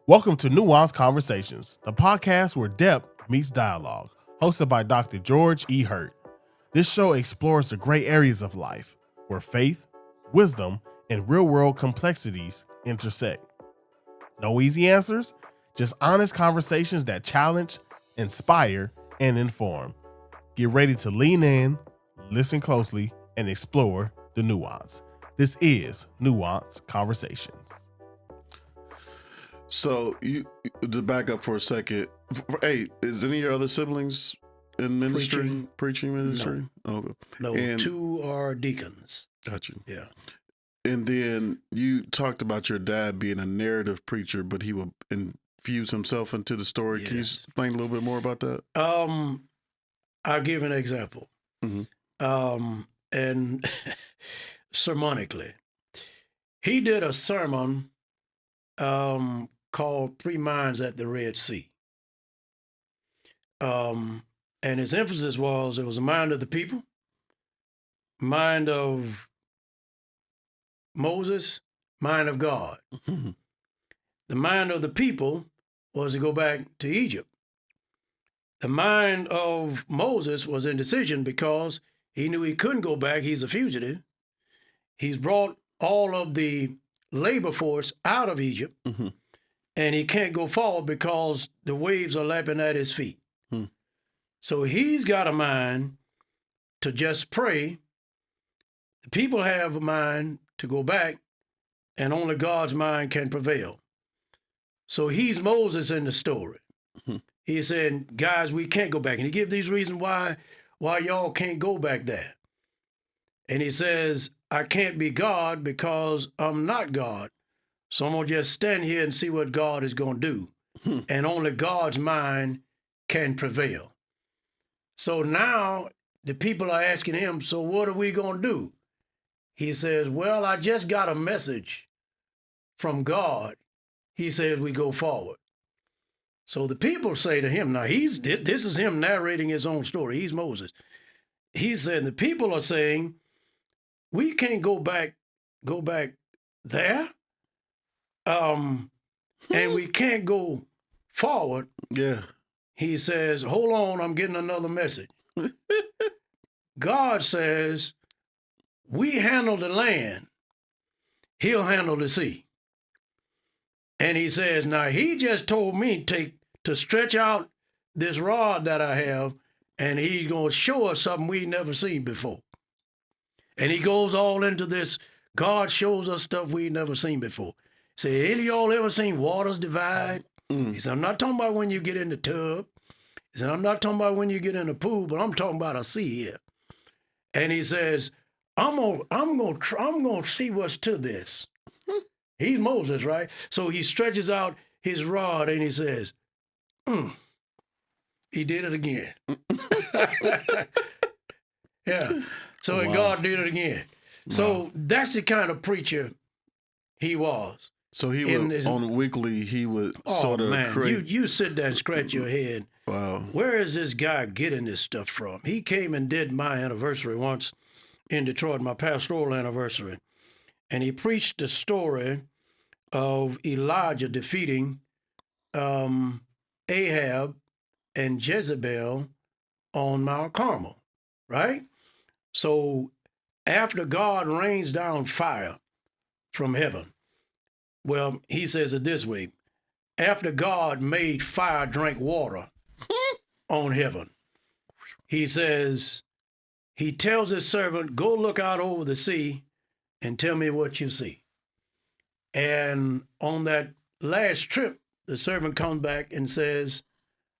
Welcome to Nuanced Conversations, the podcast where depth meets dialogue, hosted by Dr. George E. Hurt. This show explores the gray areas of life, where faith, wisdom, and real-world complexities intersect. No easy answers, just honest conversations that challenge, inspire, and inform. Get ready to lean in, listen closely, and explore the nuance. This is Nuanced Conversations. So you to back up for a second. Hey, is any of your other siblings in ministry, preaching ministry? No, And- two are deacons. Got you. Yeah. And then you talked about your dad being a narrative preacher, but he would infuse himself into the story. Can you Yes. explain a little bit more about that? I'll give an example. Mhm. And sermonically, he did a sermon called Three Minds at the Red Sea. And his emphasis was it was a mind of the people, mind of Moses, mind of God. Mhm. The mind of the people was to go back to Egypt. The mind of Moses was indecision because he knew he couldn't go back. He's a fugitive. He's brought all of the labor force out of Egypt, Mhm. and he can't go forward because the waves are lapping at his feet. Hmm. So he's got a mind to just pray. The people have a mind to go back, and only God's mind can prevail. So he's Moses in the story. Mhm. He said, guys, we can't go back. And he gives these reasons why y'all can't go back there. And he says, I can't be God because I'm not God. So I'm going to just stand here and see what God is going to do. Hmm. And only God's mind can prevail. So now the people are asking him, so what are we going to do? He says, well, I just got a message from God. He says we go forward. So the people say to him, now this is him narrating his own story. He's Moses. He said, the people are saying, we can't go back there. And we can't go forward. Yeah. He says, hold on, I'm getting another message. God says, we handle the land. He'll handle the sea. And he says, now he just told me to stretch out this rod that I have, and he's going to show us something we never seen before. And he goes all into this. God shows us stuff we never seen before. Say, any of y'all ever seen waters divide? Mm. He said, I'm not talking about when you get in the tub. He said, I'm not talking about when you get in the pool, but I'm talking about a sea here. And he says, I'm gonna see what's to this. He's Moses, right? So he stretches out his rod and he says, he did it again. Yeah. So and Wow. God did it again. So that's the kind of preacher he was. So he In would his- on weekly he would Oh sort of man, create. you sit there and scratch your head. Wow. Where is this guy getting this stuff from? He came and did my anniversary once in Detroit, my pastoral anniversary. And he preached the story of Elijah defeating Ahab and Jezebel on Mount Carmel, right? So after God rains down fire from heaven, well, he says it this way. After God made fire drink water on heaven, he says, he tells his servant, go look out over the sea and tell me what you see. And on that last trip, the servant comes back and says,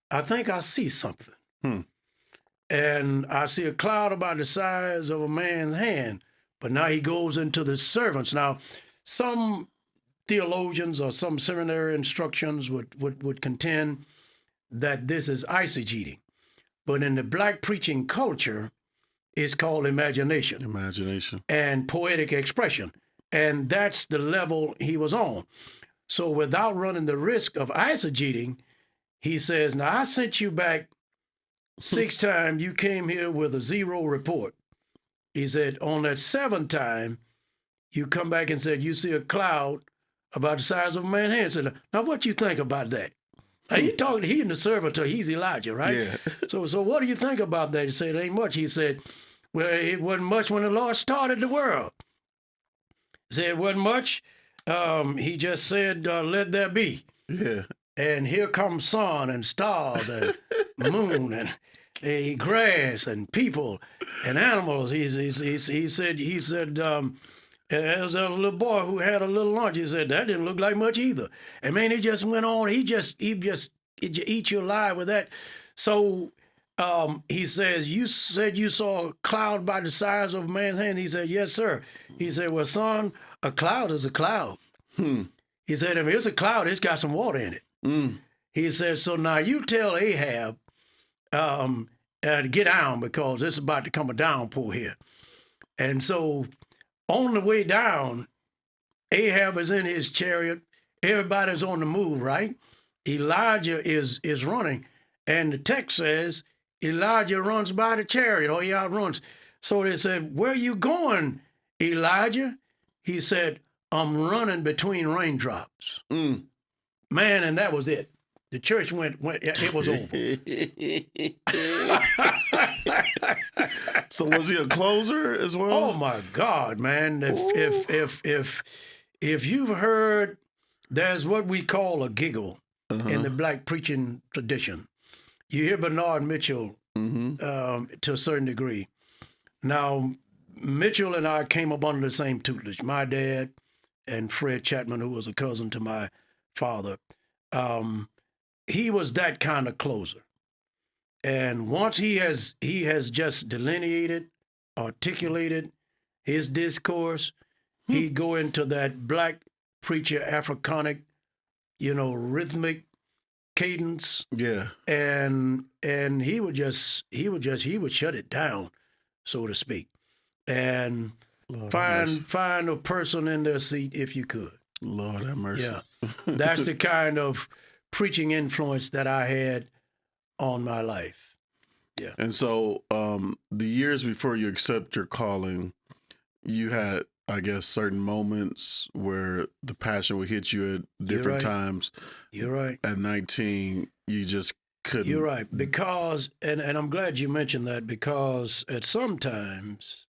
I think I see something. Hmm. And I see a cloud about the size of a man's hand. But now he goes into the servants. Now, some theologians or some seminary instructions would contend that this is eisegeting. But in the black preaching culture, it's called imagination Imagination. and poetic expression. And that's the level he was on. So without running the risk of eisegeting, he says, now I sent you back 6 times. You came here with a 0 report. He said, on that 7th time, you come back and said, you see a cloud about the size of a man's hand. Said, now what you think about that? Now he talking, he in the servitor, he's Elijah, right? Yeah. So what do you think about that? He said, it ain't much. He said, well, it wasn't much when the Lord started the world. He said, it wasn't much. He just said, let there be. Yeah. And here comes sun and stars and moon and grass and people and animals. He said, there was a little boy who had a little lunch. He said, that didn't look like much either. And man, he just went on. He just eat you alive with that. So he says, you said you saw a cloud by the size of a man's hand. He said, yes, sir. He said, well, son, a cloud is a cloud. He said, if it's a cloud, it's got some water in it. He said, so now you tell Ahab to get down because it's about to come a downpour here. And so on the way down, Ahab is in his chariot. Everybody's on the move, right? Elijah is running. And the text says Elijah runs by the chariot, or he outruns. So they said, where you going, Elijah? He said, I'm running between raindrops. Man, and that was it. The church went it was over. So was he a closer as well? Oh my God, man. If you've heard, there's what we call a giggle in the black preaching tradition. You hear Bernard Mitchell to a certain degree. Now, Mitchell and I came up under the same tutelage. My dad and Fred Chapman, who was a cousin to my father. He was that kind of closer. And once he has just delineated, articulated his discourse, he'd go into that black preacher Africanic, rhythmic cadence. Yeah. And he would shut it down, so to speak. And Lord find a person in their seat if you could. Lord have mercy. Yeah. That's the kind of preaching influence that I had on my life. Yeah. And so the years before you accept your calling, you had, I guess, certain moments where the passion would hit you at different times. You're right. At 19, you just couldn't. You're right. Because, and I'm glad you mentioned that, because at some times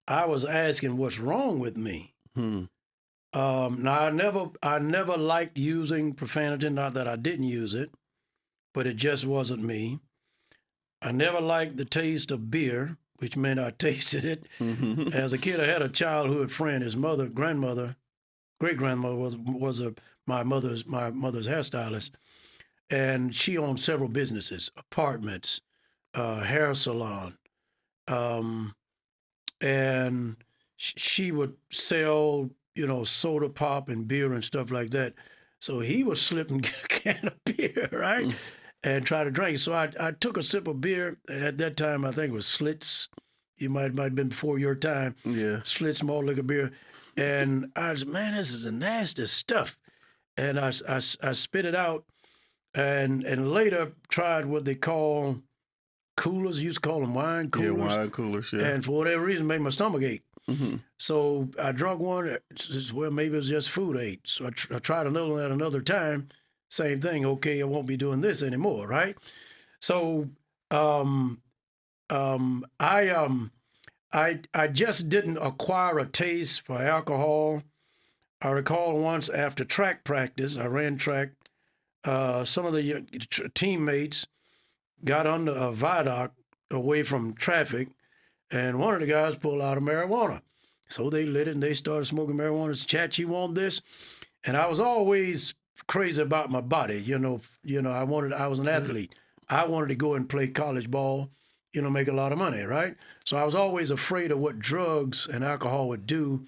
I was asking what's wrong with me. Now I never liked using profanity, not that I didn't use it, but it just wasn't me. I never liked the taste of beer, which meant I tasted it. As a kid, I had a childhood friend. His great grandmother was my mother's hairstylist, and she owned several businesses, apartments, hair salon, and she would sell, soda pop and beer and stuff like that. So he would slip and get a can of beer, right? And try to drink. So I took a sip of beer. At that time, I think it was Schlitz. You might have been before your time. Yeah. Schlitz malt liquor beer. And I was, man, this is the nasty stuff. And I spit it out and later tried what they call coolers. You used to call them wine coolers. Yeah, wine coolers, yeah. And for whatever reason, it made my stomach ache. So I drank one. Well, maybe it was just food ate. So I tried another one at another time. Same thing. Okay, I won't be doing this anymore, right? So I just didn't acquire a taste for alcohol. I recall once after track practice, I ran track. Some of the teammates got under a viaduct away from traffic, and one of the guys pulled out a marijuana. So they lit it and they started smoking marijuana. Chat, you want this? And I was always crazy about my body. I was an athlete. I wanted to go and play college ball, make a lot of money, right? So I was always afraid of what drugs and alcohol would do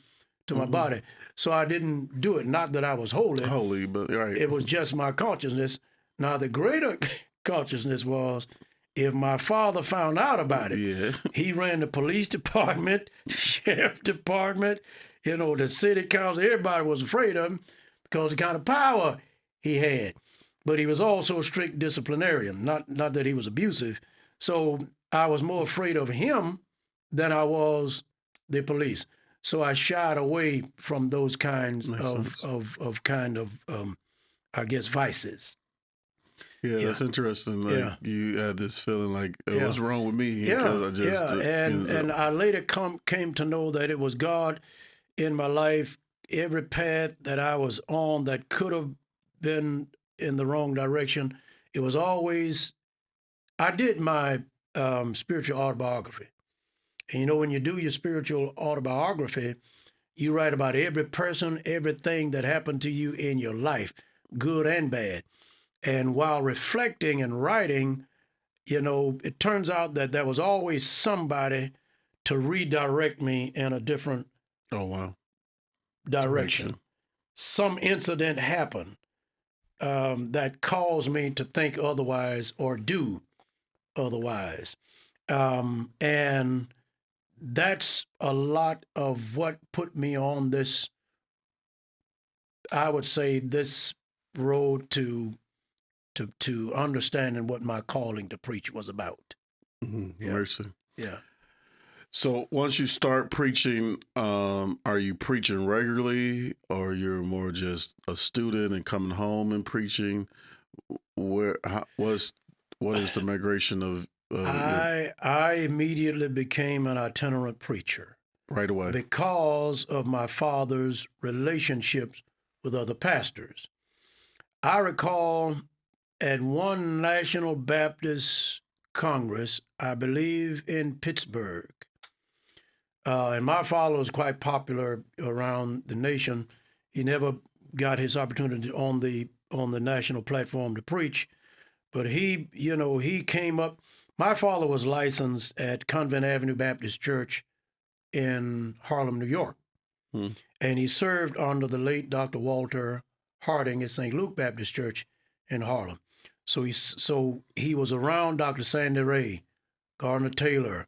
to my body. So I didn't do it. Not that I was holy. Holy, but right. It was just my consciousness. Now, the greater consciousness was, if my father found out about it, he ran the police department, sheriff department, the city council. Everybody was afraid of him because of the kind of power he had. But he was also a strict disciplinarian, not that he was abusive. So I was more afraid of him than I was the police. So I shied away from those kinds Makes sense. I guess, vices. Yeah, Yeah. that's interesting. Like Yeah. you had this feeling like, Yeah. what's wrong with me? Yeah, Because I just, and I later came to know that it was God in my life. Every path that I was on that could have been in the wrong direction, it was always. I did my spiritual autobiography, and you know, when you do your spiritual autobiography, you write about every person, everything that happened to you in your life, good and bad. And while reflecting and writing, you know, it turns out that there was always somebody to redirect me in a different oh wow, direction. Some incident happened that caused me to think otherwise or do otherwise. And that's a lot of what put me on this, I would say, this road to understanding what my calling to preach was about. Yeah. Mercy. Yeah. So once you start preaching, are you preaching regularly, or you're more just a student and coming home and preaching? What is the migration of I immediately became an itinerant preacher right away? because of my father's relationships with other pastors. I recall at one National Baptist Congress, I believe in Pittsburgh, and my father was quite popular around the nation. He never got his opportunity on the national platform to preach, but he came up. My father was licensed at Convent Avenue Baptist Church in Harlem, New York, and he served under the late Dr. Walter Harding at St. Luke Baptist Church in Harlem. So he was around Dr. Sandy Ray, Gardner Taylor,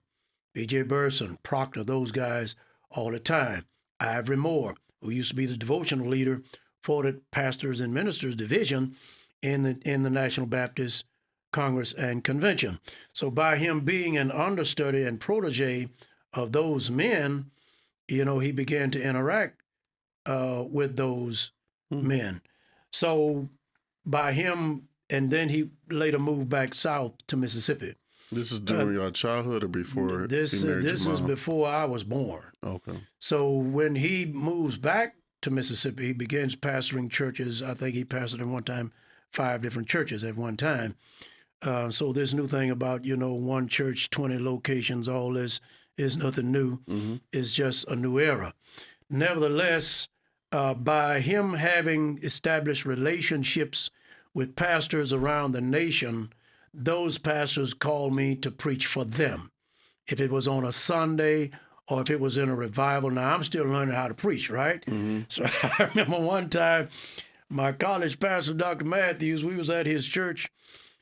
B.J. Burson, Proctor, those guys all the time. Ivory Moore, who used to be the devotional leader for the Pastors and Ministers Division in the National Baptist Congress and Convention. So by him being an understudy and protege of those men, you know, he began to interact with those men. So by him, and then he later moved back south to Mississippi. This is during your childhood or before This is before I was born. Okay. So when he moves back to Mississippi, he begins pastoring churches. I think he pastored at one time 5 different churches at one time. So this new thing about, you know, one church, 20 locations, all this is nothing new. It's just a new era. Nevertheless, by him having established relationships with pastors around the nation, those pastors called me to preach for them. If it was on a Sunday or if it was in a revival. Now, I'm still learning how to preach, right? So I remember one time, my college pastor, Dr. Matthews, we was at his church.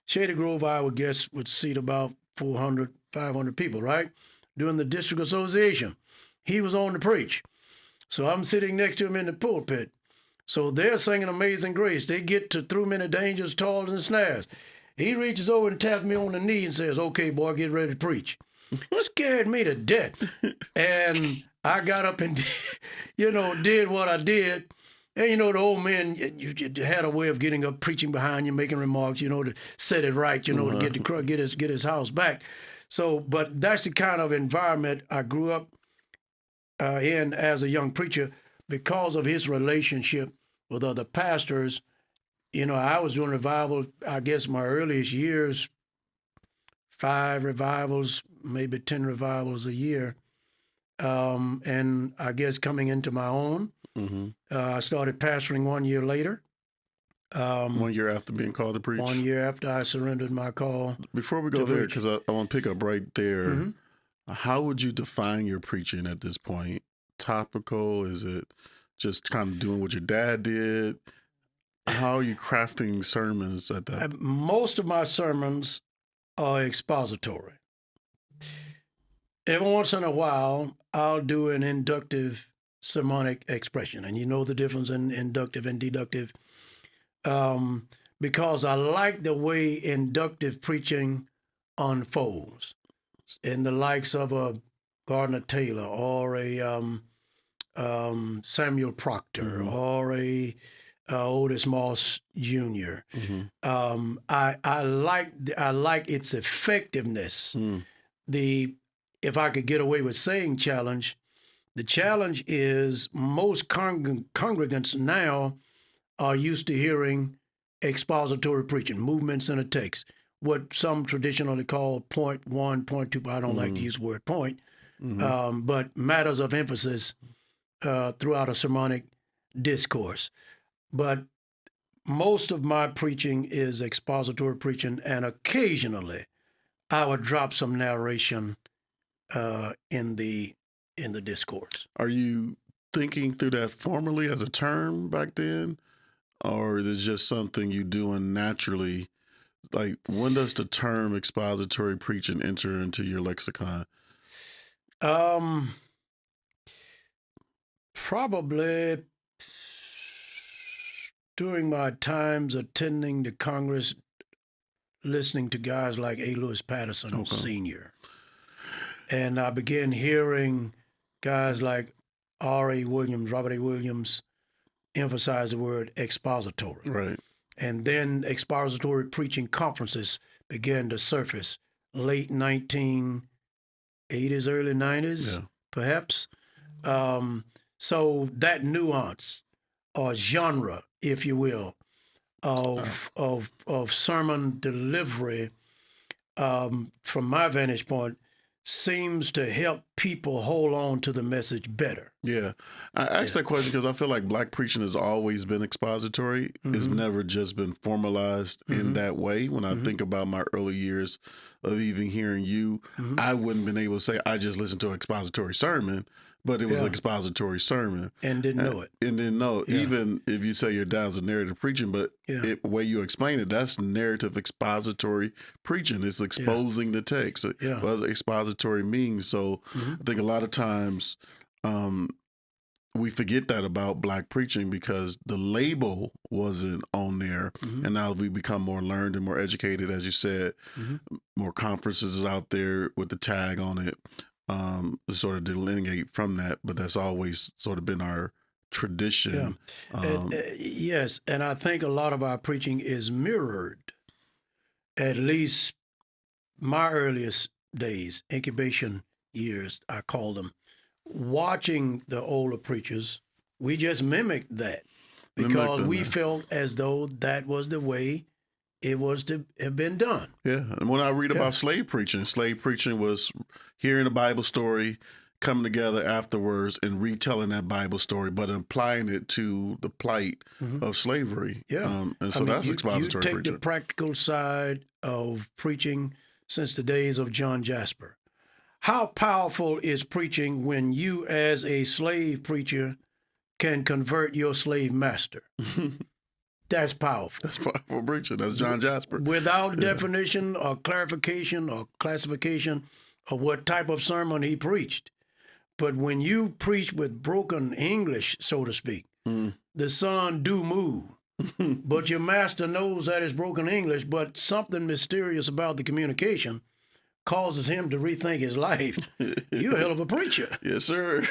Shady Grove, I would guess, would seat about 400, 500 people, right? During the district association. He was on to preach. So I'm sitting next to him in the pulpit. So they're singing Amazing Grace. They get to through many dangers, toils, and snares. He reaches over and taps me on the knee and says, "Okay, boy, get ready to preach." Scared me to death. And I got up and, did what I did. And, the old man, you had a way of getting up, preaching behind you, making remarks, to set it right, to get his house back. So, but that's the kind of environment I grew up in as a young preacher because of his relationship with other pastors. I was doing revival, I guess my earliest years, 5 revivals, maybe 10 revivals a year. And I guess coming into my own, I started pastoring 1 year later. 1 year after being called to preach? 1 year after I surrendered my call. Before we go there, because I want to pick up right there, how would you define your preaching at this point? Topical? Is it just kind of doing what your dad did? How are you crafting sermons at that point? Most of my sermons are expository. Every once in a while, I'll do an inductive sermonic expression. And you know the difference in inductive and deductive. Because I like the way inductive preaching unfolds in the likes of a Gardner Taylor or a Samuel Proctor or a Otis Moss Jr. I like its effectiveness. If I could get away with saying challenge, the challenge is most congregants now are used to hearing expository preaching, movements in a text, what some traditionally call point one, point two. I don't like to use the word point, but matters of emphasis throughout a sermonic discourse. But most of my preaching is expository preaching, and occasionally I would drop some narration in the discourse. Are you thinking through that formally as a term back then, or is it just something you doing naturally? Like, when does the term expository preaching enter into your lexicon? Probably during my times attending the Congress, listening to guys like A. Lewis Patterson Sr. And I began hearing guys like R.A. Williams, Robert A. Williams, emphasize the word expository. Right. And then expository preaching conferences began to surface late 1980s, early 90s, perhaps. So that nuance or genre, if you will, of sermon delivery, from my vantage point, seems to help people hold on to the message better. Yeah. I asked that question because I feel like Black preaching has always been expository. It's never just been formalized in that way. When I think about my early years of even hearing you, I wouldn't been able to say I just listened to an expository sermon, but it was an expository sermon. And didn't know it. And didn't know. Yeah. Even if you say your dad's a narrative preaching, but the way you explain it, that's narrative expository preaching. It's exposing the text. What expository means. So I think a lot of times we forget that about Black preaching because the label wasn't on there. And now we become more learned and more educated, as you said, more conferences out there with the tag on it. Sort of delineate from that, but that's always sort of been our tradition. Yes, and I think a lot of our preaching is mirrored, at least my earliest days, incubation years, I call them. Watching the older preachers, we just mimicked that because we felt as though that was the way it was to have been done. Yeah, and when I read about slave preaching was hearing a Bible story, coming together afterwards and retelling that Bible story, but applying it to the plight of slavery. Yeah, and so that's expository preaching. You take the practical side of preaching since the days of John Jasper. How powerful is preaching when you, as a slave preacher, can convert your slave master? That's powerful. That's powerful preaching. That's John Jasper. Without definition or clarification or classification of what type of sermon he preached. But when you preach with broken English, so to speak, the sun do move. But your master knows that it's broken English, but something mysterious about the communication causes him to rethink his life. You're a hell of a preacher. Yes, sir.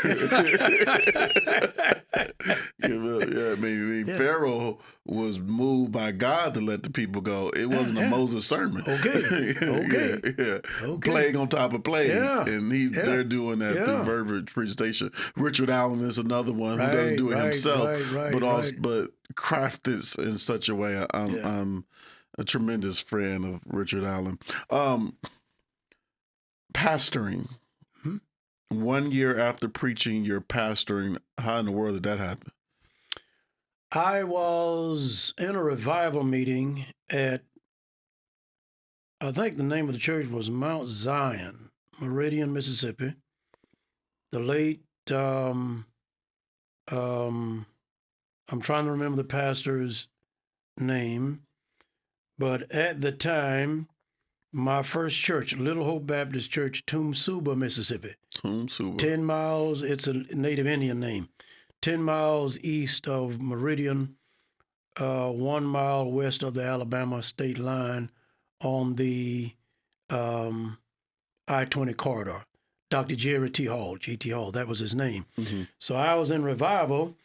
Pharaoh was moved by God to let the people go. It wasn't a Moses sermon. Okay. Plague on top of plague. And they're doing that through verbiage presentation. Richard Allen is another one who doesn't do it himself, but crafted in such a way. I'm a tremendous friend of Richard Allen. Pastoring. 1 year after preaching, you're pastoring. How in the world did that happen? I was in a revival meeting at, I think the name of the church was Mount Zion, Meridian, Mississippi. The late, I'm trying to remember the pastor's name, but at the time, my first church, Little Hope Baptist Church, Tumsuba, Mississippi. 10 miles, it's a Native Indian name. 10 miles east of Meridian, 1 mile west of the Alabama state line on the I-20 corridor. Dr. Jerry T. Hall, G.T. Hall, that was his name. Mhm. So I was in revival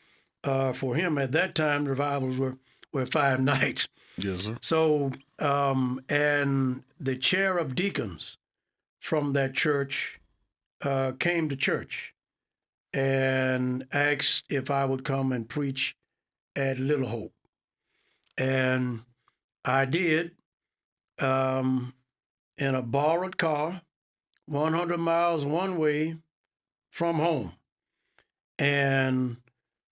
for him. At that time, revivals were 5 nights. Yes, sir. So, and the chair of deacons from that church came to church and asked if I would come and preach at Little Hope. And I did, in a borrowed car, 100 miles one way from home. And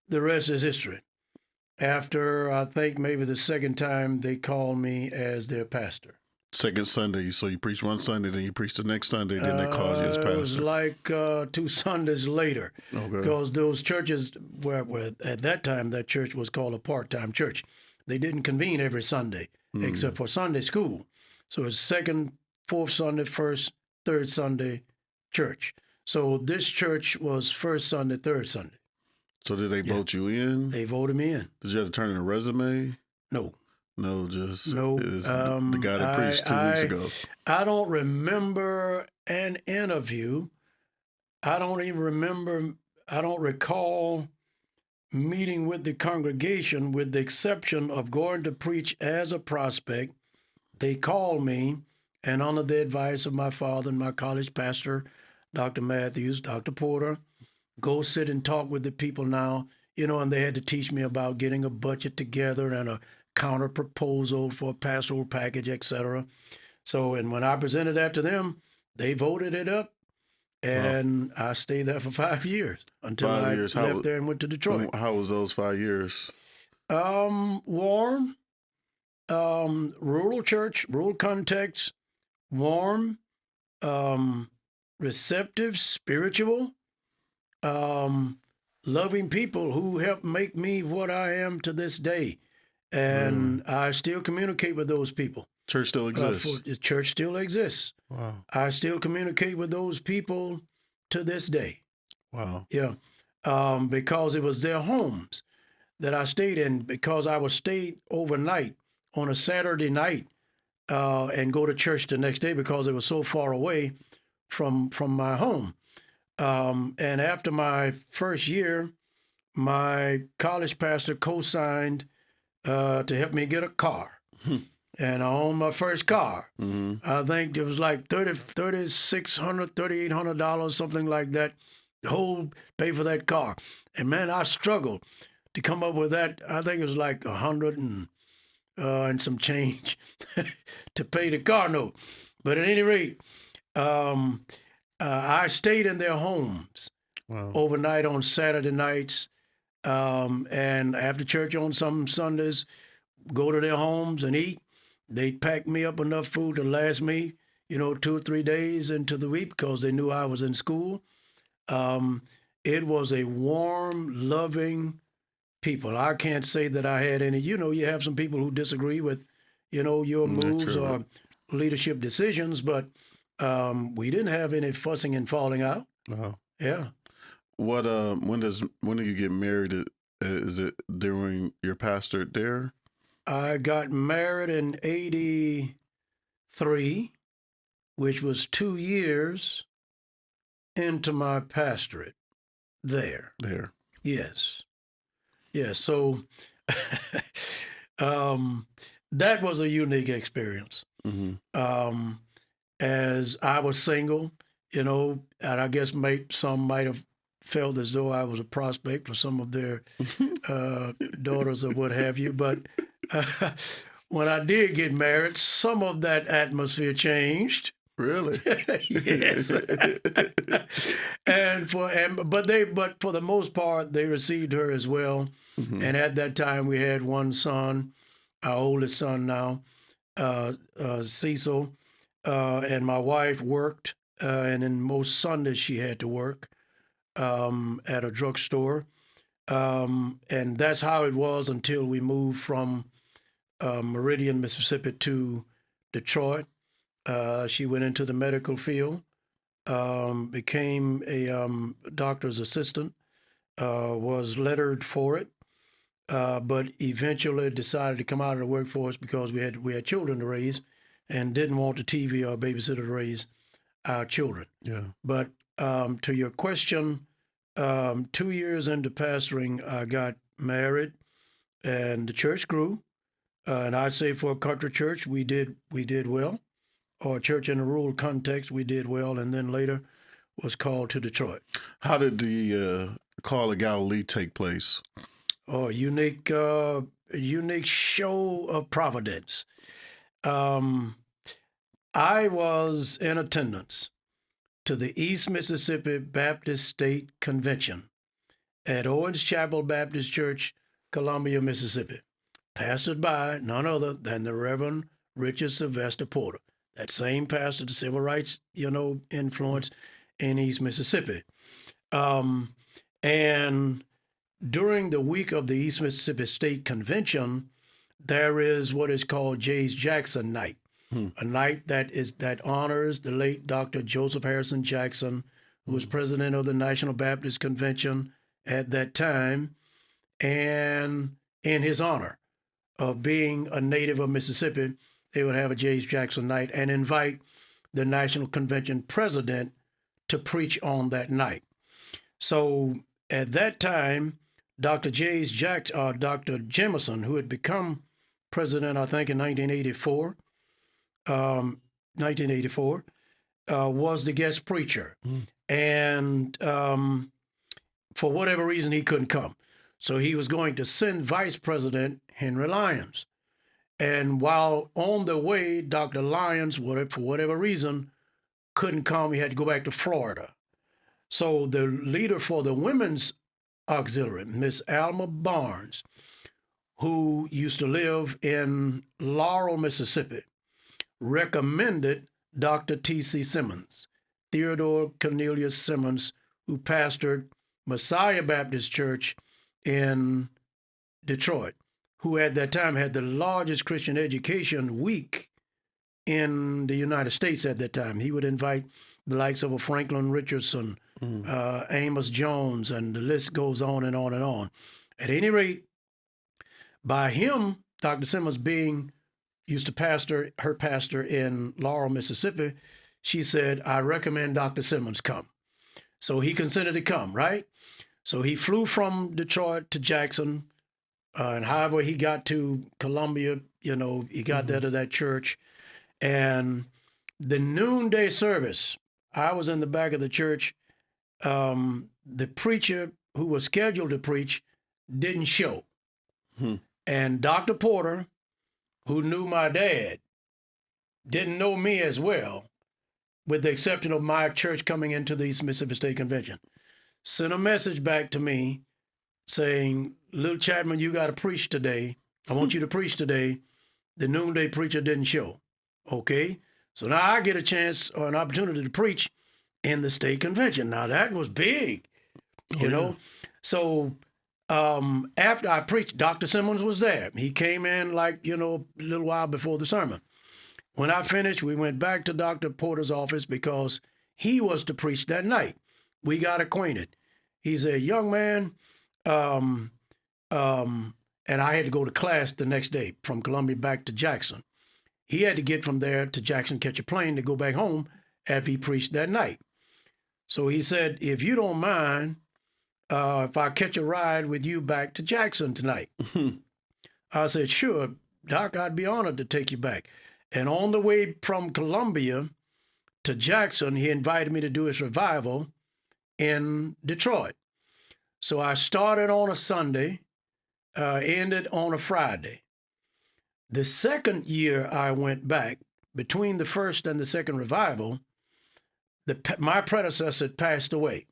the rest is history. After, I think, maybe the second time, they called me as their pastor. Second Sunday, so you preach one Sunday, then you preach the next Sunday, then they called you as pastor. It was like 2 Sundays later, Okay. because those churches were at that time, that church was called a part-time church. They didn't convene every Sunday, except for Sunday school. So it's second, fourth Sunday, first, third Sunday church. So this church was first Sunday, third Sunday. So did they vote you in? They voted me in. Did you have to turn in a resume? No. No, just No, it's the guy that preached 2 weeks ago. I don't remember an interview. I don't recall meeting with the congregation, with the exception of going to preach as a prospect. They called me, and under the advice of my father and my college pastor, Dr. Matthews, Dr. Porter, go sit and talk with the people now, and they had to teach me about getting a budget together and a counter proposal for a pastoral package, etc. So, and when I presented that to them, they voted it up, and I stayed there for 5 years until 5 I years. left there and went to Detroit. How was those 5 years? Warm, rural church, rural context, warm, receptive, spiritual, loving people who helped make me what I am to this day. And I still communicate with those people. Church still exists. The church still exists. Wow. I still communicate with those people to this day. Wow. Yeah. Because it was their homes that I stayed in, because I would stay overnight on a Saturday night and go to church the next day because it was so far away from my home. And after my first year, my college pastor co-signed to help me get a car. And I owned my first car. I think it was like $3,600, $3,800, something like that. The whole pay for that car. And man, I struggled to come up with that. I think it was like $100 and some change to pay the car note. But at any rate, I stayed in their homes overnight on Saturday nights. And after church on some Sundays, go to their homes and eat. They'd pack me up enough food to last me, 2 or 3 days into the week because they knew I was in school. It was a warm, loving people. I can't say that I had any, you have some people who disagree with, your moves or leadership decisions, but we didn't have any fussing and falling out. Yeah. What when do you get married? Is it during your pastorate there? I got married in 83, which was 2 years into my pastorate there. There. Yes. Yes. So that was a unique experience. As I was single, and I guess some might have felt as though I was a prospect for some of their daughters or what have you. But when I did get married, some of that atmosphere changed. Really? Yes. But for the most part, they received her as well. And at that time, we had one son, our oldest son now, Cecil, and my wife worked, and in most Sundays she had to work at a drugstore. And that's how it was until we moved from Meridian, Mississippi to Detroit. She went into the medical field, became a doctor's assistant, was lettered for it, but eventually decided to come out of the workforce because we had children to raise and didn't want the TV or babysitter to raise our children. Yeah. But To your question, 2 years into pastoring, I got married, and the church grew. And I'd say for a country church, we did well. Or a church in a rural context, we did well. And then later was called to Detroit. How did the Call of Galilee take place? Oh, unique show of providence. I was in attendance to the East Mississippi Baptist State Convention at Owens Chapel Baptist Church, Columbia, Mississippi, pastored by none other than the Reverend Richard Sylvester Porter, that same pastor, the civil rights, influence in East Mississippi. And during the week of the East Mississippi State Convention, there is what is called J.S. Jackson Night, a night that honors the late Dr. Joseph Harrison Jackson, who was president of the National Baptist Convention at that time, and in his honor of being a native of Mississippi, they would have a J.S. Jackson Night and invite the National Convention president to preach on that night. So at that time, Dr. Dr. Jemison, who had become president, I think, in 1984, was the guest preacher. And for whatever reason, he couldn't come. So he was going to send Vice President Henry Lyons. And while on the way, Dr. Lyons, for whatever reason, couldn't come. He had to go back to Florida. So the leader for the women's auxiliary, Miss Alma Barnes, who used to live in Laurel, Mississippi, recommended Dr. T.C. Simmons, Theodore Cornelius Simmons, who pastored Messiah Baptist Church in Detroit, who at that time had the largest Christian education week in the United States at that time. He would invite the likes of a Franklin Richardson, Amos Jones, and the list goes on and on and on. At any rate, by him, Dr. Simmons used to pastor in Laurel, Mississippi, she said, I recommend Dr. Simmons come. So he consented to come, right? So he flew from Detroit to Jackson, and however he got to Columbia, he got there to that church. And the noonday service, I was in the back of the church. The preacher who was scheduled to preach didn't show. And Dr. Porter, who knew my dad, didn't know me as well, with the exception of my church coming into the East Mississippi State Convention, sent a message back to me saying, Little Chapman, you got to preach today. I want you to preach today. The noonday preacher didn't show. Okay? So now I get a chance or an opportunity to preach in the state convention. Now that was big, you know? So after I preached, Dr. Simmons was there. He came in a little while before the sermon. When I finished, we went back to Dr. Porter's office because he was to preach that night. We got acquainted. He said, young man, and I had to go to class the next day from Columbia back to Jackson. He had to get from there to Jackson, catch a plane to go back home after he preached that night. So he said, if you don't mind, if I catch a ride with you back to Jackson tonight. I said, sure, Doc, I'd be honored to take you back. And on the way from Columbia to Jackson, he invited me to do his revival in Detroit. So I started on a Sunday, ended on a Friday. The second year I went back, between the first and the second revival, my predecessor had passed away.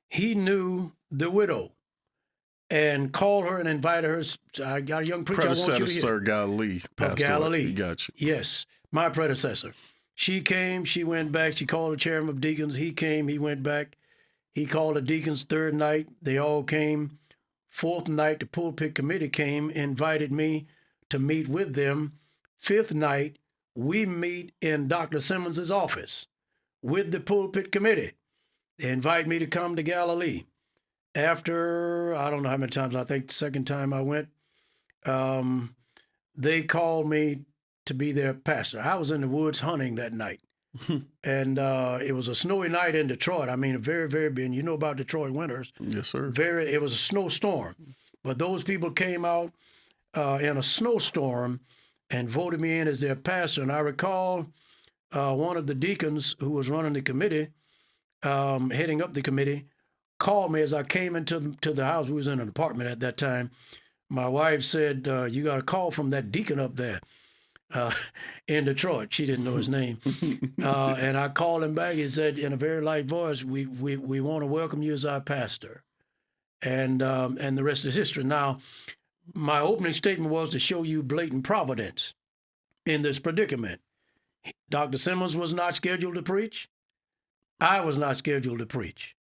He knew the widow and called her and invited her. I got a young preacher I want you to hear. Predecessor Galilee passed Galilee. away. Got you. Yes, my predecessor. She came, she went back, she called the chairman of deacons. He came, he went back. He called the deacons third night. They all came. Fourth night, the pulpit committee came, invited me to meet with them. Fifth night, we meet in Dr. Simmons's office with the pulpit committee. They invite me to come to Galilee. After, I don't know how many times, I think the second time I went, they called me to be their pastor. I was in the woods hunting that night. and it was a snowy night in Detroit. I mean, a very, very big. You know about Detroit winters. Yes, sir. It was a snowstorm, but those people came out in a snowstorm and voted me in as their pastor. And I recall one of the deacons who was running the committee, heading up the committee, called me as I came into the house. We was in an apartment at that time. My wife said, "You got a call from that deacon up there in Detroit." She didn't know his name, and I called him back. He said in a very light voice, "We want to welcome you as our pastor," and the rest is history. Now, my opening statement was to show you blatant providence in this predicament. Dr. Simmons was not scheduled to preach. I was not scheduled to preach.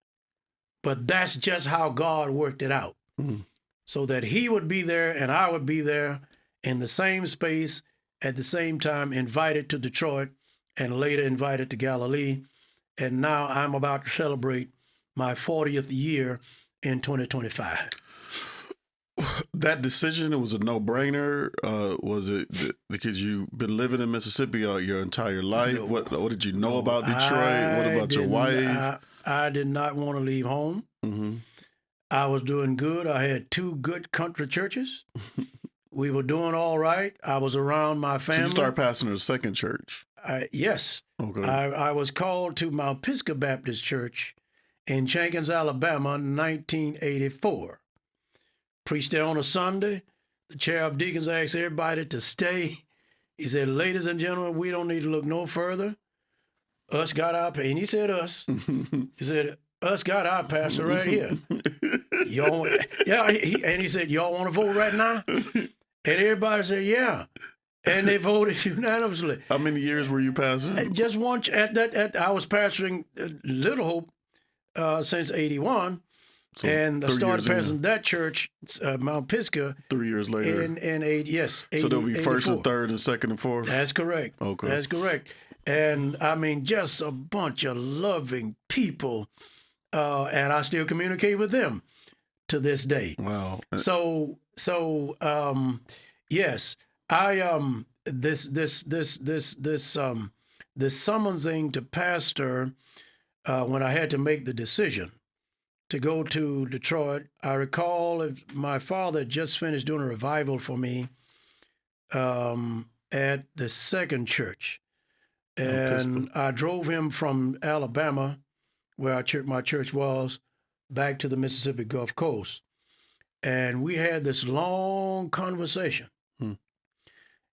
But that's just how God worked it out. Mm. So that he would be there and I would be there in the same space at the same time, invited to Detroit and later invited to Galilee. And now I'm about to celebrate my 40th year in 2025. That decision, it was a no-brainer. Was it because you've been living in Mississippi your entire life? No. What did you know about Detroit? What about your wife? I did not want to leave home. Mm-hmm. I was doing good. I had 2 good country churches. We were doing all right. I was around my family. So you started pastoring a second church? Yes. Okay. I was called to Mount Pisgah Baptist Church in Jenkins, Alabama in 1984. Preached there on a Sunday. The chair of deacons asked everybody to stay. He said, "Ladies and gentlemen, we don't need to look no further. Us got our pay." And he said us. He said, "Us got our pastor right here." Y'all, yeah, and he said, "Y'all want to vote right now?" And everybody said, "Yeah." And they voted unanimously. How many years were you pastoring? Just one. I was pastoring Little Hope since '81. So and I 3 started years pastoring that church, Mount Pisgah. 3 years later. In 80, so there'll be first and third and second and fourth? That's correct. Okay. That's correct. And I mean, just a bunch of loving people. And I still communicate with them to this day. Wow. So yes, I this summoning to pastor when I had to make the decision to go to Detroit. I recall my father had just finished doing a revival for me at the second church. And I drove him from Alabama, where my church was, back to the Mississippi Gulf Coast. And we had this long conversation.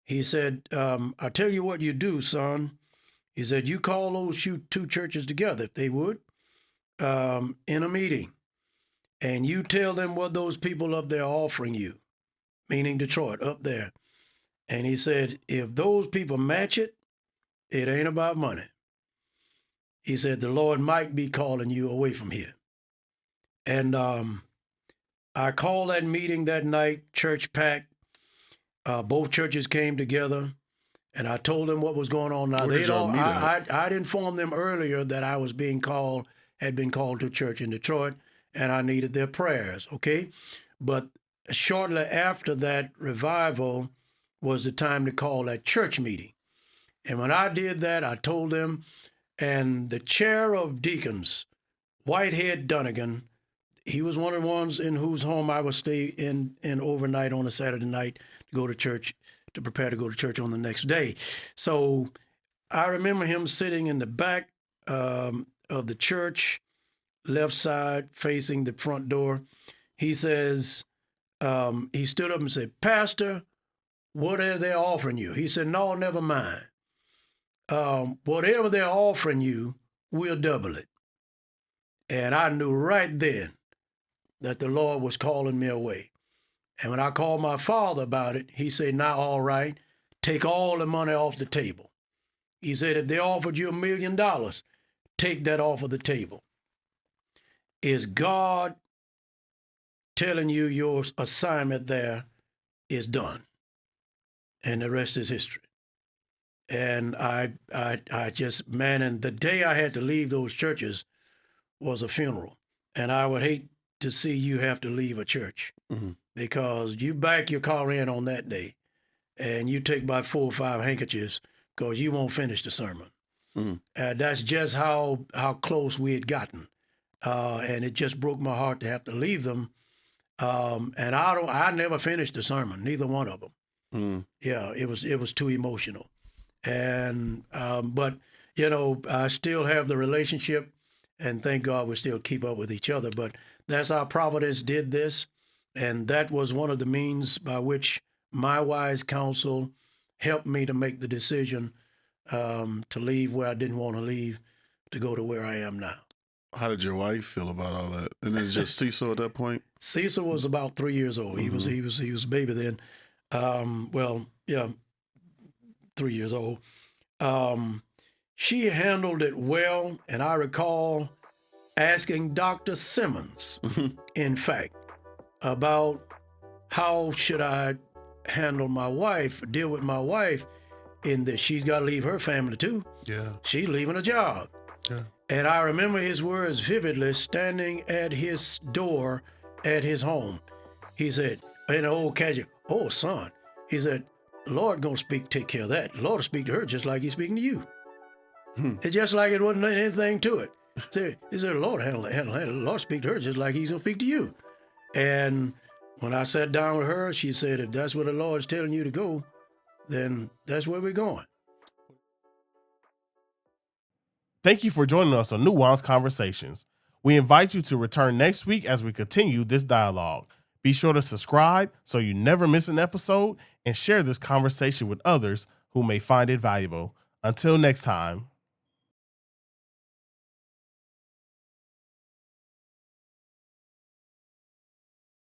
He said, "I tell you what you do, son." He said, "You call those 2 churches together, if they would, in a meeting, and you tell them what those people up there are offering you," meaning Detroit, up there. And he said, "If those people match it, it ain't about money." He said, "The Lord might be calling you away from here." And I called that meeting that night, church packed. Both churches came together, and I told them what was going on. Now, Where did y'all meet at? I'd informed them earlier that I was had been called to church in Detroit, and I needed their prayers, okay? But shortly after that revival was the time to call that church meeting. And when I did that, I told them, and the chair of deacons, Whitehead Dunnigan, he was one of the ones in whose home I would stay in overnight on a Saturday night to go to church, to prepare to go to church on the next day. So I remember him sitting in the back of the church, left side, facing the front door. He says, he stood up and said, "Pastor, what are they offering you?" He said, "No, never mind. Whatever they're offering you, we'll double it." And I knew right then that the Lord was calling me away. And when I called my father about it, he said, "Now, all right, take all the money off the table." He said, "If they offered you $1 million, take that off of the table. Is God telling you your assignment there is done?" And the rest is history. And I just, man, and the day I had to leave those churches was a funeral. And I would hate to see you have to leave a church, because you back your car in on that day and you take about 4 or 5 handkerchiefs because you won't finish the sermon. That's just how close we had gotten. And it just broke my heart to have to leave them. And I never finished the sermon, neither one of them. Yeah, it was too emotional. And but I still have the relationship, and thank God we still keep up with each other. But that's how Providence did this, and that was one of the means by which my wise counsel helped me to make the decision to leave where I didn't want to leave, to go to where I am now. How did your wife feel about all that? And it's just Cecil at that point? Cecil was about 3 years old. He was a baby then. 3 years old. She handled it well, and I recall asking Dr. Simmons, in fact, about how should I handle my wife, deal with my wife, in that she's got to leave her family too. Yeah. She's leaving a job. Yeah. And I remember his words vividly, standing at his door at his home. He said, in an old casual, "Oh, son," he said, "the Lord gonna take care of that. The Lord will speak to her just like he's speaking to you." It's just like it wasn't anything to it. He said, "The Lord handle it. The Lord speak to her just like he's gonna speak to you." And when I sat down with her, she said, "If that's where the Lord's telling you to go, then that's where we're going." Thank you for joining us on Nuanced Conversations. We invite you to return next week as we continue this dialogue. Be sure to subscribe so you never miss an episode, and share this conversation with others who may find it valuable. Until next time.